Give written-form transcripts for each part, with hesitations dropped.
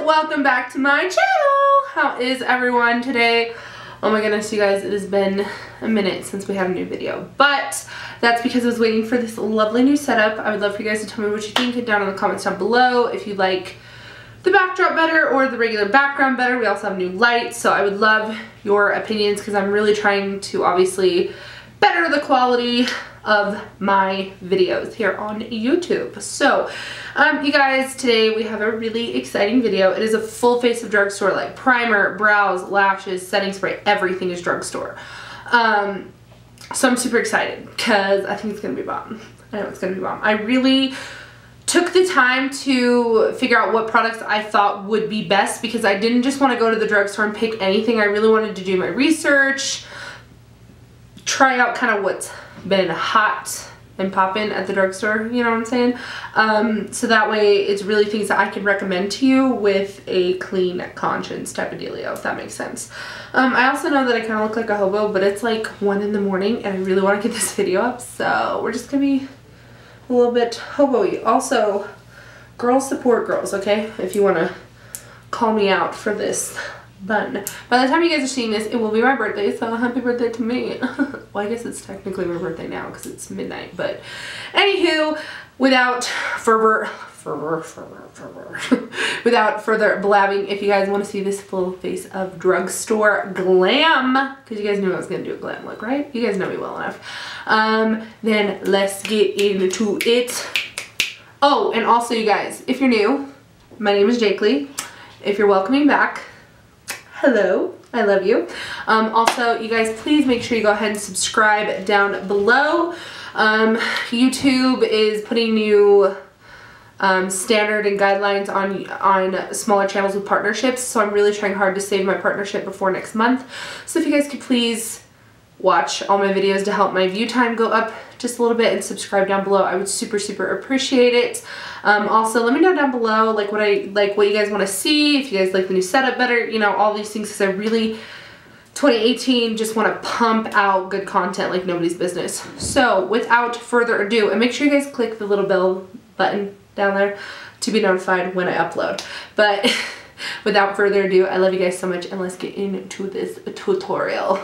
welcome back to my channel. How is everyone today? Oh my goodness, you guys, it has been a minute since we had a new video, but that's because I was waiting for this lovely new setup. I would love for you guys to tell me what you think down in the comments down below, if you like the backdrop better or the regular background better. We also have new lights, so I would love your opinions because I'm really trying to obviously better the quality of my videos here on YouTube. So you guys, today we have a really exciting video. It is a full face of drugstore, like primer, brows, lashes, setting spray, everything is drugstore. So I'm super excited because I think it's gonna be bomb. I know it's gonna be bomb. I really took the time to figure out what products I thought would be best because I didn't just want to go to the drugstore and pick anything. I really wanted to do my research, try out kind of what's been hot and poppin' at the drugstore, you know what I'm saying? So that way it's really things that I can recommend to you with a clean conscience type of dealio, if that makes sense. I also know that I kind of look like a hobo, but it's like 1 in the morning and I really want to get this video up, so we're just gonna be a little bit hobo-y. Also, girls support girls, okay? If you want to call me out for this bun. By the time you guys are seeing this, it will be my birthday, so happy birthday to me. Well, I guess it's technically my birthday now because it's midnight, but anywho, without without further blabbing, if you guys want to see this full face of drugstore glam, because you guys knew I was going to do a glam look, right? You guys know me well enough. Then let's get into it. Oh, and also you guys, if you're new, my name is Jake Lee. If you're welcoming back, hello, I love you. Also, you guys, please make sure you go ahead and subscribe down below. YouTube is putting new standard and guidelines on smaller channels with partnerships, so I'm really trying hard to save my partnership before next month. So if you guys could please watch all my videos to help my view time go up just a little bit and subscribe down below, I would super appreciate it. Also, let me know down below like what you guys want to see, if you guys like the new setup better, you know, all these things, because I really 2018 just want to pump out good content like nobody's business. So without further ado, and make sure you guys click the little bell button down there to be notified when I upload. But without further ado, I love you guys so much, and let's get into this tutorial.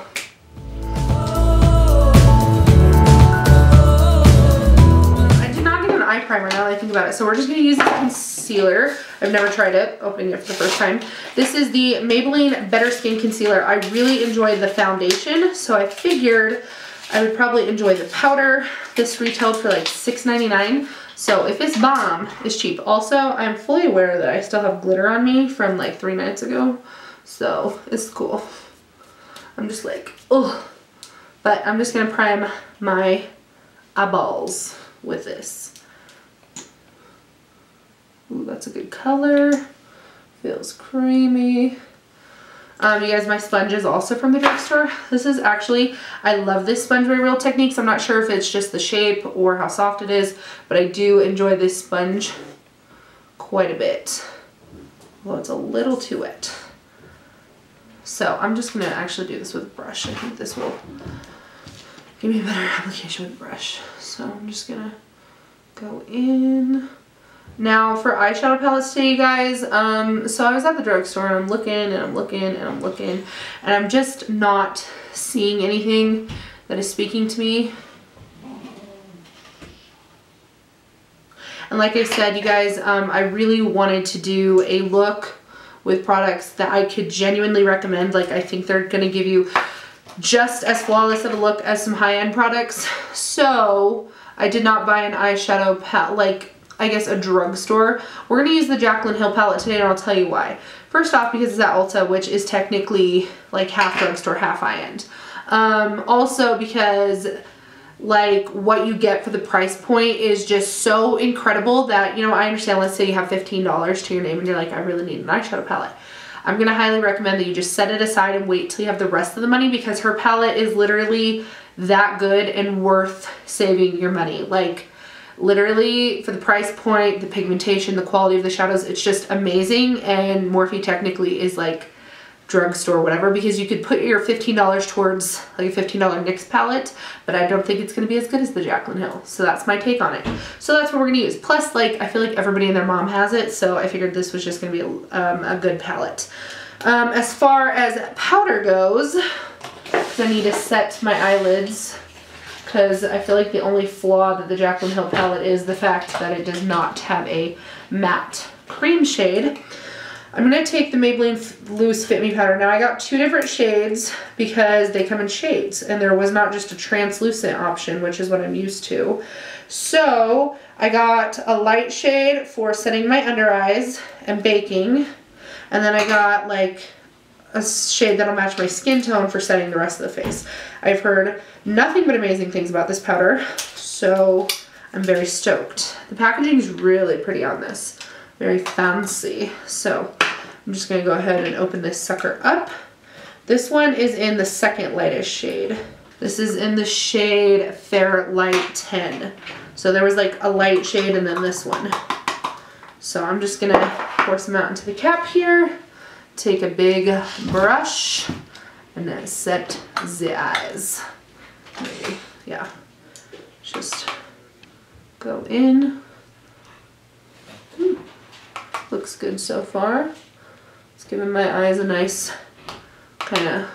Eye primer now that I think about it. So we're just going to use the concealer. I've never tried it, opening it for the first time. This is the Maybelline Better Skin Concealer. I really enjoy the foundation, so I figured I would probably enjoy the powder. This retailed for like $6.99, so if it's bomb, it's cheap. Also, I'm fully aware that I still have glitter on me from like 3 nights ago, so it's cool. I'm just like, ugh. But I'm just going to prime my eyeballs with this. Ooh, that's a good color. Feels creamy. You guys, my sponge is also from the drugstore. This is actually, I love this sponge by Real Techniques. I'm not sure if it's just the shape or how soft it is, but I do enjoy this sponge quite a bit. Well, it's a little too wet. So I'm just gonna actually do this with a brush. I think this will give me a better application with a brush. So I'm just gonna go in. Now for eyeshadow palettes today, you guys, so I was at the drugstore and I'm looking and I'm looking and I'm looking and I'm just not seeing anything that is speaking to me. And like I said, you guys, I really wanted to do a look with products that I could genuinely recommend. Like, I think they're going to give you just as flawless of a look as some high-end products. So I did not buy an eyeshadow palette, like, I guess a drugstore. We're going to use the Jaclyn Hill palette today, and I'll tell you why. First off, because it's at Ulta, which is technically like half drugstore, half high-end. Also because like what you get for the price point is just so incredible that, you know, I understand, let's say you have $15 to your name and you're like, I really need an eyeshadow palette. I'm going to highly recommend that you just set it aside and wait till you have the rest of the money, because her palette is literally that good and worth saving your money. Like, literally, for the price point, the pigmentation, the quality of the shadows, it's just amazing. And Morphe technically is like drugstore, whatever, because you could put your $15 towards like a $15 NYX palette, but I don't think it's going to be as good as the Jaclyn Hill. So that's my take on it. So that's what we're going to use. Plus, like, I feel like everybody and their mom has it, so I figured this was just going to be a good palette. As far as powder goes, because I need to set my eyelids, because I feel like the only flaw that the Jaclyn Hill palette is the fact that it does not have a matte cream shade. I'm going to take the Maybelline Loose Fit Me powder. Now I got 2 different shades because they come in shades and there was not just a translucent option, which is what I'm used to. So I got a light shade for setting my under eyes and baking, and then I got like a shade that'll match my skin tone for setting the rest of the face. I've heard nothing but amazing things about this powder, so I'm very stoked. The packaging is really pretty on this. Very fancy. So I'm just going to go ahead and open this sucker up. This one is in the second lightest shade. This is in the shade Fair Light 10. So there was like a light shade and then this one. So I'm just going to pour some out into the cap here. Take a big brush and then set the eyes. Maybe, yeah. Just go in. Looks good so far. It's giving my eyes a nice kind of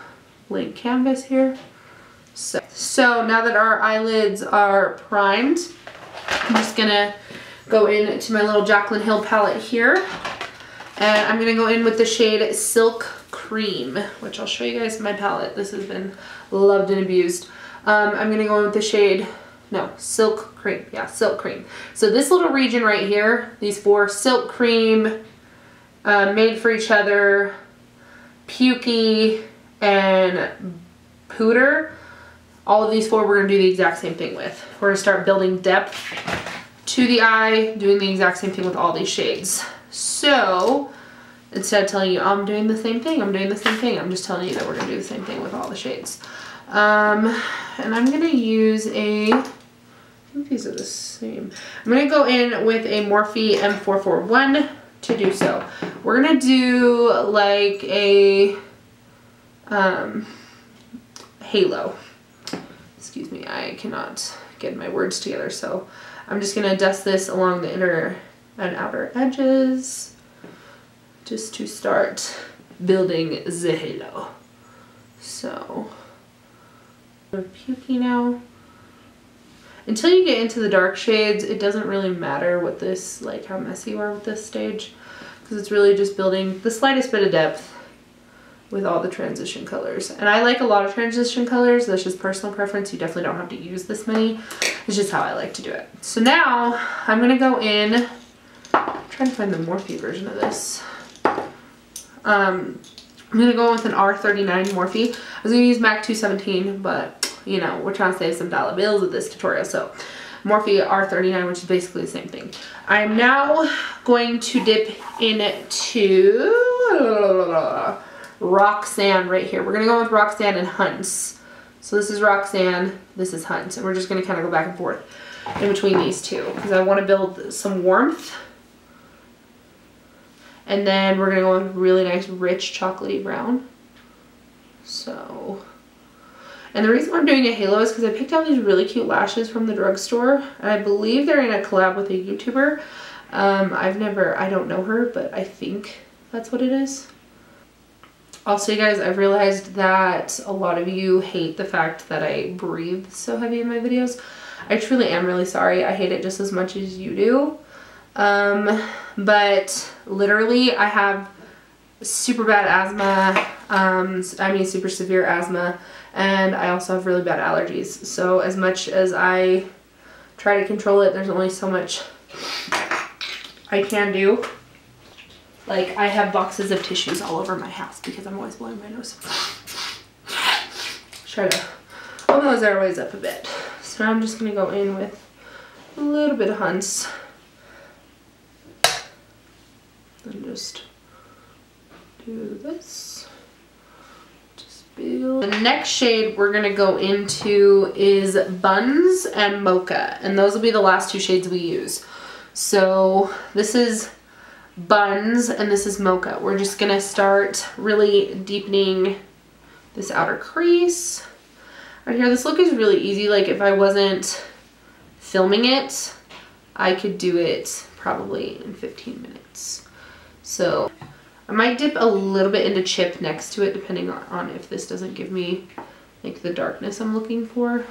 blank canvas here. So now that our eyelids are primed, I'm just gonna go into my little Jaclyn Hill palette here. And I'm gonna go in with the shade Silk Cream, which I'll show you guys my palette. This has been loved and abused. I'm gonna go in with the shade, no, Silk Cream. Yeah, Silk Cream. So this little region right here, these 4, Silk Cream, Made for Each Other, Pukey, and Pooter, all of these 4 we're going to do the exact same thing with. We're going to start building depth to the eye, doing the exact same thing with all these shades. So instead of telling you I'm doing the same thing, I'm doing the same thing, I'm just telling you that we're going to do the same thing with all the shades. And I'm going to use a, I think these are the same. I'm going to go in with a Morphe M441 to do so. We're going to do like a halo. Excuse me, I cannot get my words together, so I'm just going to dust this along the inner and outer edges just to start building the halo. So, Pukey now. Until you get into the dark shades, it doesn't really matter what this, like how messy you are with this stage, because it's really just building the slightest bit of depth with all the transition colors. And I like a lot of transition colors. That's just personal preference. You definitely don't have to use this many. It's just how I like to do it. So now I'm gonna go in, I'm trying to find the Morphe version of this. I'm gonna go with an R39 Morphe. I was gonna use MAC 217, but you know, we're trying to save some dollar bills with this tutorial. So Morphe R39, which is basically the same thing. I'm now going to dip into Roxanne right here. We're gonna go with Roxanne and Hunts. So this is Roxanne, this is Hunt, and we're just gonna kind of go back and forth in between these two because I want to build some warmth. And then we're gonna go with really nice rich chocolatey brown. So, and the reason why I'm doing a halo is because I picked out these really cute lashes from the drugstore, and I believe they're in a collab with a YouTuber. I don't know her, but I think that's what it is. Also, you guys, I've realized that a lot of you hate the fact that I breathe so heavy in my videos. I truly am really sorry. I hate it just as much as you do. But literally I have super bad asthma, I mean super severe asthma, and I also have really bad allergies. So as much as I try to control it, there's only so much I can do. Like, I have boxes of tissues all over my house because I'm always blowing my nose. Try to open those airways up a bit. So I'm just going to go in with a little bit of Hunts. And just do this. Just build. The next shade we're going to go into is Buns and Mocha. And those will be the last 2 shades we use. So this is Buns, and this is Mocha. We're just gonna start really deepening this outer crease. Right here, this look is really easy. Like if I wasn't filming it, I could do it probably in 15 minutes. So I might dip a little bit into chip next to it depending on if this doesn't give me like the darkness I'm looking for.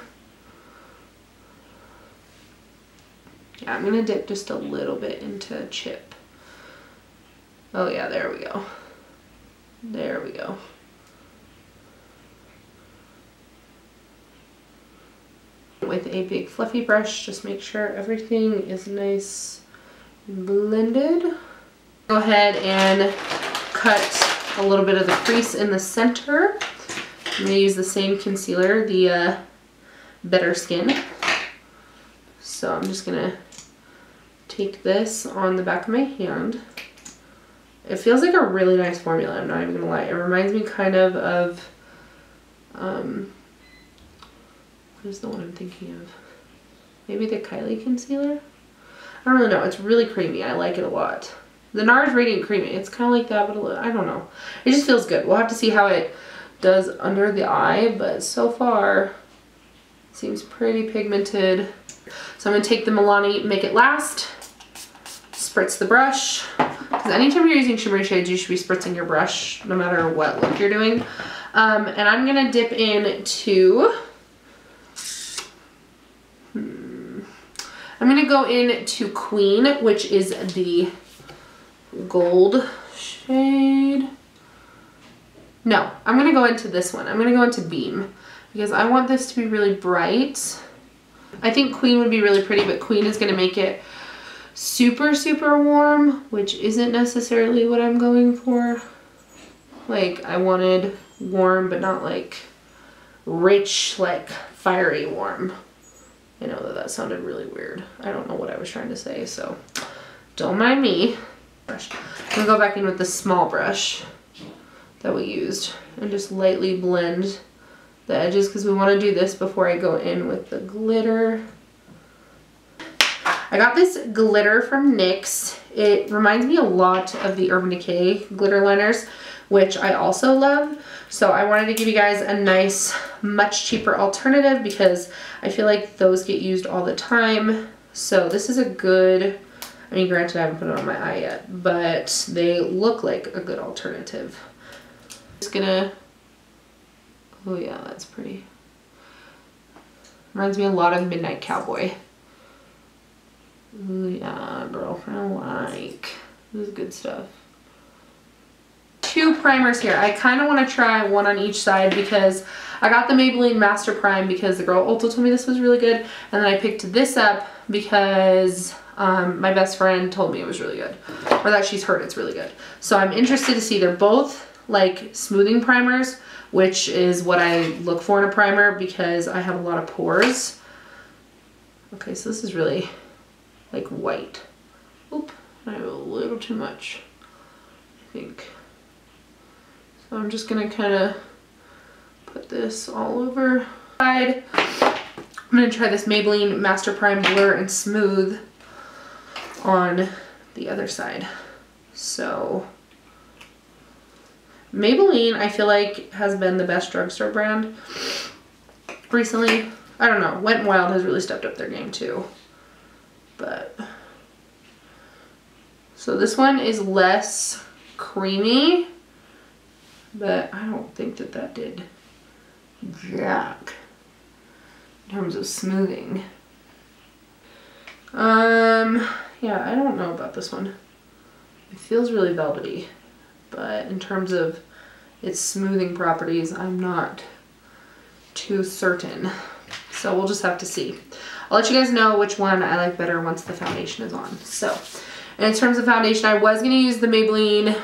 Yeah, I'm gonna dip just a little bit into chip. Oh yeah, there we go. There we go. With a big fluffy brush, just make sure everything is nice and blended. Go ahead and cut a little bit of the crease in the center. I'm gonna use the same concealer, the Better Skin. So I'm just gonna take this on the back of my hand. It feels like a really nice formula, I'm not even gonna lie. It reminds me kind of what is the one I'm thinking of? Maybe the Kylie concealer? I don't really know. It's really creamy. I like it a lot. The NARS Radiant Creamy. It's kind of like that, but a little, I don't know. It just feels good. We'll have to see how it does under the eye, but so far it seems pretty pigmented. So I'm going to take the Milani Make It Last, spritz the brush. Because anytime you're using shimmery shades, you should be spritzing your brush, no matter what look you're doing. And I'm going to dip into... I'm going to go into Queen, which is the gold shade. No, I'm going to go into this one. I'm going to go into Beam because I want this to be really bright. I think Queen would be really pretty, but Queen is going to make it super, super warm, which isn't necessarily what I'm going for. Like, I wanted warm, but not like rich, like fiery warm. I know that sounded really weird. I don't know what I was trying to say, so don't mind me. I'm gonna go back in with the small brush that we used and just lightly blend the edges because we want to do this before I go in with the glitter. I got this glitter from NYX. It reminds me a lot of the Urban Decay glitter liners, which I also love. So I wanted to give you guys a nice, much cheaper alternative because I feel like those get used all the time. So this is a good, I mean, granted I haven't put it on my eye yet, but they look like a good alternative. Just gonna, oh yeah, that's pretty. Reminds me a lot of Midnight Cowboy. Oh yeah, girlfriend like. This is good stuff. Two primers here. I kind of want to try one on each side because I got the Maybelline Master Prime because the girl Ulta told me this was really good, and then I picked this up because my best friend told me it was really good, or that she's heard it's really good. So I'm interested to see. They're both like smoothing primers, which is what I look for in a primer because I have a lot of pores. Okay, so this is really like white. Oop, I have a little too much, I think. So I'm just gonna kind of put this all over. I'm gonna try this Maybelline Master Prime Blur and Smooth on the other side. So Maybelline, I feel like, has been the best drugstore brand recently. I don't know, Wet n Wild has really stepped up their game too. But so this one is less creamy, but I don't think that that did jack in terms of smoothing. Yeah, I don't know about this one. It feels really velvety, but in terms of its smoothing properties, I'm not too certain. So we'll just have to see. I'll let you guys know which one I like better once the foundation is on. So, and in terms of foundation, I was going to use the Maybelline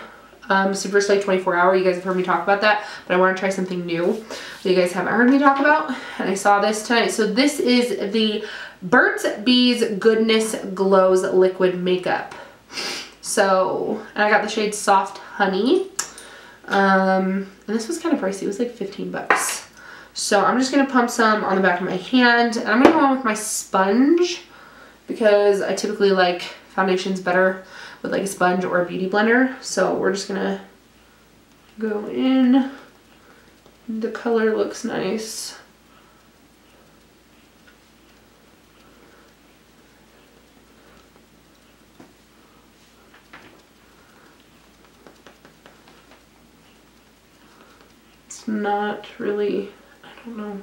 Super Slay 24 Hour. You guys have heard me talk about that, but I want to try something new that you guys haven't heard me talk about. And I saw this tonight. So this is the Burt's Bees Goodness Glows Liquid Makeup. So, and I got the shade Soft Honey. And this was kind of pricey. It was like 15 bucks. So I'm just going to pump some on the back of my hand. And I'm going to go on with my sponge because I typically like foundations better with like a sponge or a beauty blender. So we're just gonna go in. The color looks nice. It's not really, I don't know.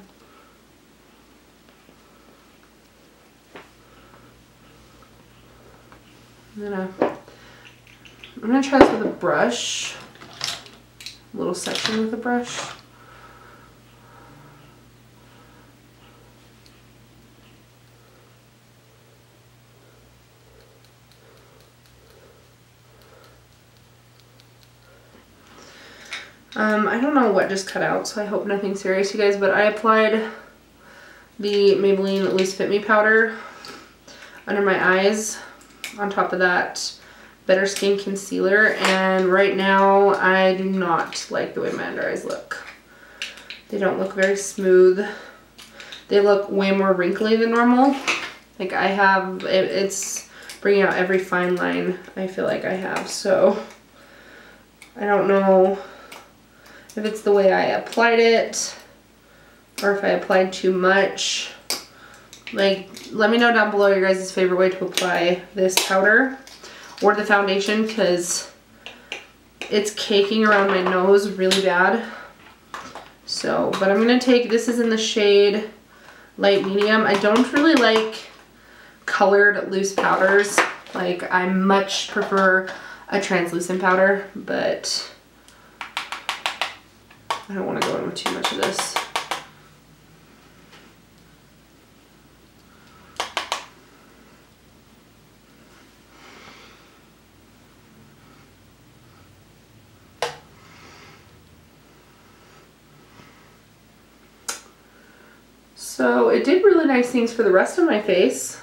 I'm gonna try this with a brush. A little section with a brush. I don't know what just cut out, so I hope nothing serious, you guys, but I applied the Maybelline Loose Fit Me powder under my eyes. On top of that, Better Skin Concealer, and right now I do not like the way my under eyes look. They don't look very smooth. They look way more wrinkly than normal. Like I have, it's bringing out every fine line I feel like I have, so I don't know if it's the way I applied it or if I applied too much. Like, let me know down below your guys' favorite way to apply this powder or the foundation, because it's caking around my nose really bad. So, but I'm going to take, this is in the shade Light Medium. I don't really like colored loose powders. Like, I much prefer a translucent powder, but I don't want to go in with too much of this. So it did really nice things for the rest of my face.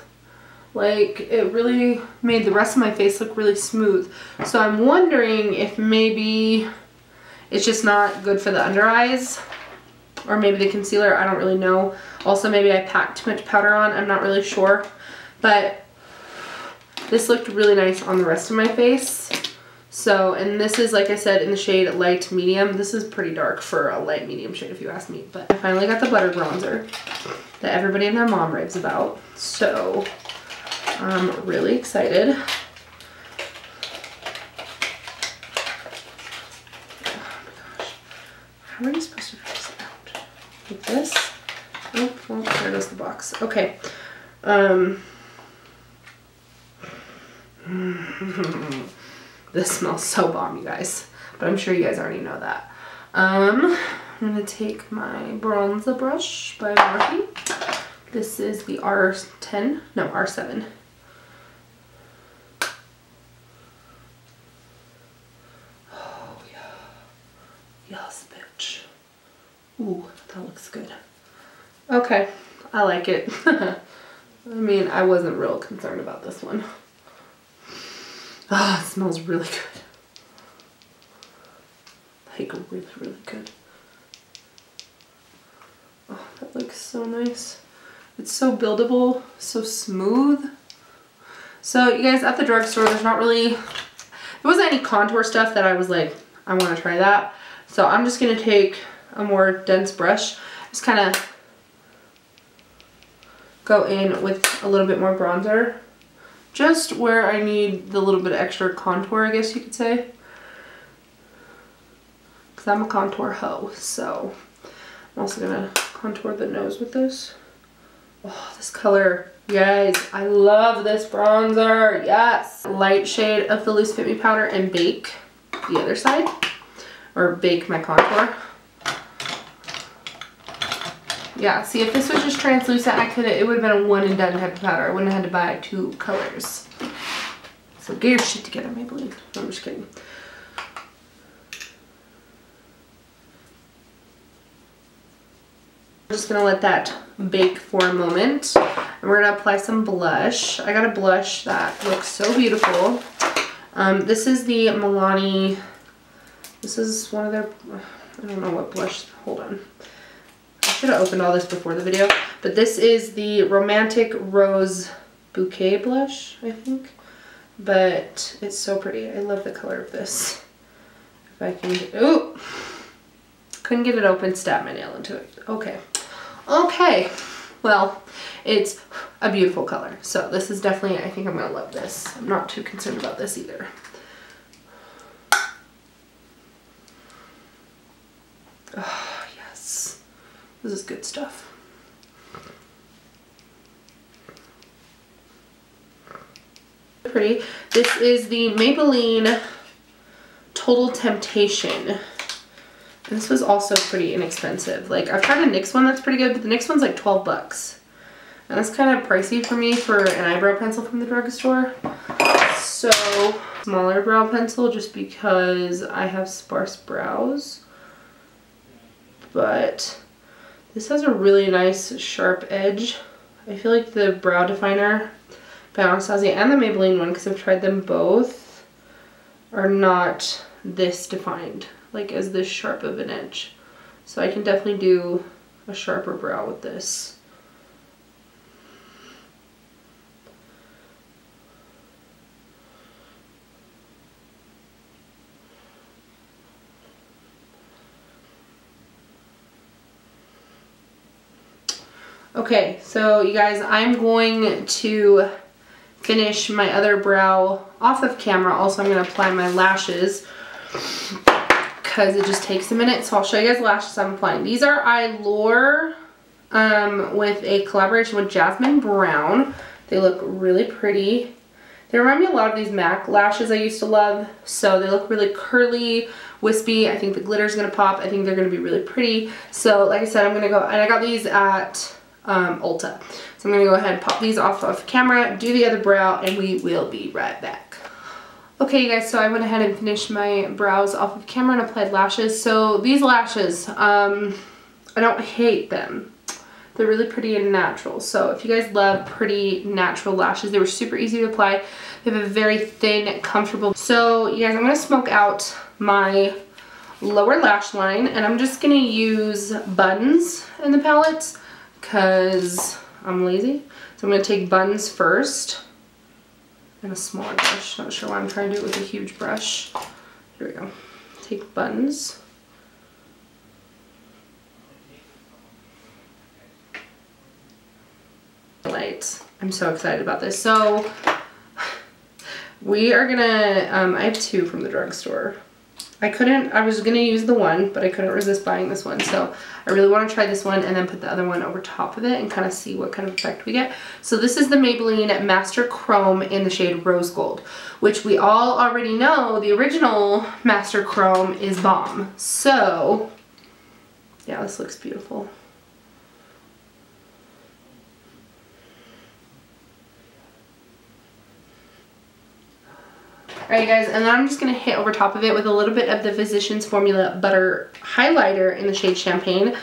Like, it really made the rest of my face look really smooth. So I'm wondering if maybe it's just not good for the under eyes, or maybe the concealer, I don't really know. Also, maybe I packed too much powder on, I'm not really sure. But this looked really nice on the rest of my face. So, and this is, like I said, in the shade Light Medium. This is pretty dark for a light medium shade if you ask me. But I finally got the butter bronzer that everybody and their mom raves about. So, I'm really excited. Oh my gosh. How are you supposed to fix it out? Like this? Oh, well, there goes the box. Okay. This smells so bomb, you guys. But I'm sure you guys already know that. I'm going to take my bronzer brush by Morphe. This is the R10. No, R7. Oh, yeah. Yes, bitch. Ooh, that looks good. Okay, I like it. I mean, I wasn't real concerned about this one. Ah, it smells really good. Like, really, really good. Oh, that looks so nice. It's so buildable, so smooth. So, you guys, at the drugstore, there's not really, there wasn't any contour stuff that I was like, I want to try that. So, I'm just going to take a more dense brush. Just kind of go in with a little bit more bronzer. Just where I need the little bit of extra contour, I guess you could say. Because I'm a contour hoe, so I'm also going to contour the nose with this. Oh, this color, you guys, I love this bronzer, yes! Light shade of the Loose Fit Me powder and bake the other side, or bake my contour. Yeah, see, if this was just translucent, it would have been a one and done type of powder. I wouldn't have had to buy 2 colors. So get your shit together, Maybelline. No, I'm just kidding. I'm just gonna let that bake for a moment. And we're gonna apply some blush. I got a blush that looks so beautiful. This is the Milani. This is one of their, I don't know what blush, hold on. I should have opened all this before the video, but this is the Romantic Rose Bouquet blush, I think. but it's so pretty. I love the color of this. If I can get, ooh, couldn't get it open, stabbed my nail into it. Okay. Okay. Well, it's a beautiful color. So this is definitely, I think I'm gonna love this. I'm not too concerned about this either. Oh, yes. This is good stuff. Pretty. This is the Maybelline Total Temptation. And this was also pretty inexpensive. Like, I've tried a NYX one that's pretty good, but the NYX one's like 12 bucks. And that's kind of pricey for me for an eyebrow pencil from the drugstore. So, smaller brow pencil just because I have sparse brows. But this has a really nice sharp edge. I feel like the brow definer by Anastasia and the Maybelline one, because I've tried them both, are not this defined, like as this sharp of an edge. So I can definitely do a sharper brow with this. Okay, so you guys, I'm going to finish my other brow off of camera. Also, I'm going to apply my lashes because it just takes a minute. So I'll show you guys the lashes I'm applying. These are Eylure with a collaboration with Jasmine Brown. They look really pretty. They remind me a lot of these MAC lashes I used to love. So they look really curly, wispy. I think the glitter's going to pop. I think they're going to be really pretty. So like I said, I'm going to go, and I got these at Ulta. So I'm going to go ahead and pop these off of camera, do the other brow, and we will be right back. Okay, you guys, so I went ahead and finished my brows off of camera and applied lashes. So these lashes, I don't hate them. They're really pretty and natural. So if you guys love pretty natural lashes, they were super easy to apply. They have a very thin, comfortable. So you guys, I'm going to smoke out my lower lash line, and I'm just going to use buns in the palette because I'm lazy. So I'm going to take buns first and a smaller brush. Not sure why I'm trying to do it with a huge brush. Here we go. Take buns. Light. I'm so excited about this. So we are gonna, I have two from the drugstore. I was gonna use the one, but I couldn't resist buying this one. So I really wanna try this one and then put the other one over top of it and kind of see what kind of effect we get. So this is the Maybelline Master Chrome in the shade Rose Gold, which we all already know the original Master Chrome is bomb. So yeah, this looks beautiful. Alright guys, and then I'm just going to hit over top of it with a little bit of the Physicians Formula Butter Highlighter in the shade Champagne.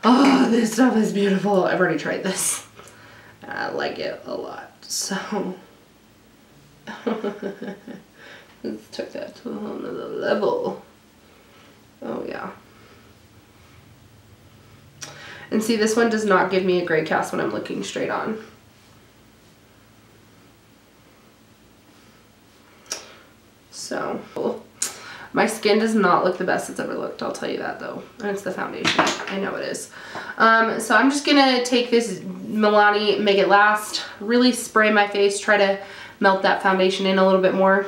Oh, this stuff is beautiful. I've already tried this. I like it a lot. So, let's take that to a whole nother level. Oh yeah. And see, this one does not give me a gray cast when I'm looking straight on. So, my skin does not look the best it's ever looked, I'll tell you that though. And it's the foundation, I know it is. So I'm just gonna take this Milani Make It Last, really spray my face, try to melt that foundation in a little bit more.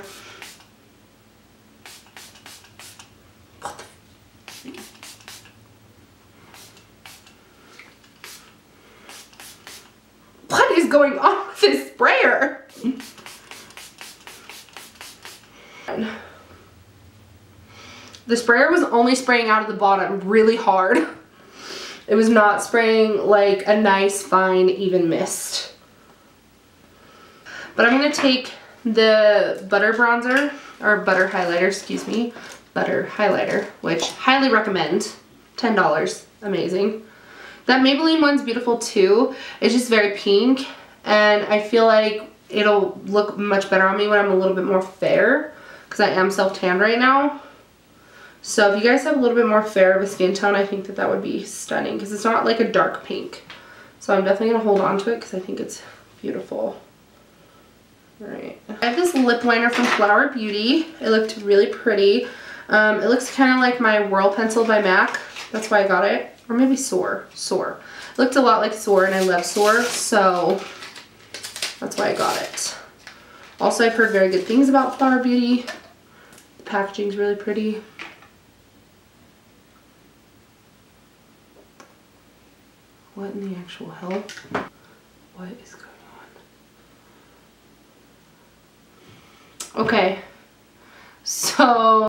What is going on with this sprayer? The sprayer was only spraying out of the bottom really hard. It was not spraying like a nice, fine, even mist. But I'm going to take the butter bronzer, or butter highlighter, excuse me, butter highlighter, which highly recommend. $10, amazing. That Maybelline one's beautiful too. It's just very pink, and I feel like it'll look much better on me when I'm a little bit more fair, because I am self-tanned right now. So if you guys have a little bit more fair of a skin tone, I think that that would be stunning, because it's not like a dark pink. So I'm definitely going to hold on to it because I think it's beautiful. Alright. I have this lip liner from Flower Beauty. It looked really pretty. It looks kind of like my Whirl Pencil by MAC. That's why I got it. Or maybe Soar. Soar. It looked a lot like Soar, and I love Soar, so that's why I got it. Also, I've heard very good things about Flower Beauty. The packaging's really pretty. What in the actual hell? What is going on? Okay. So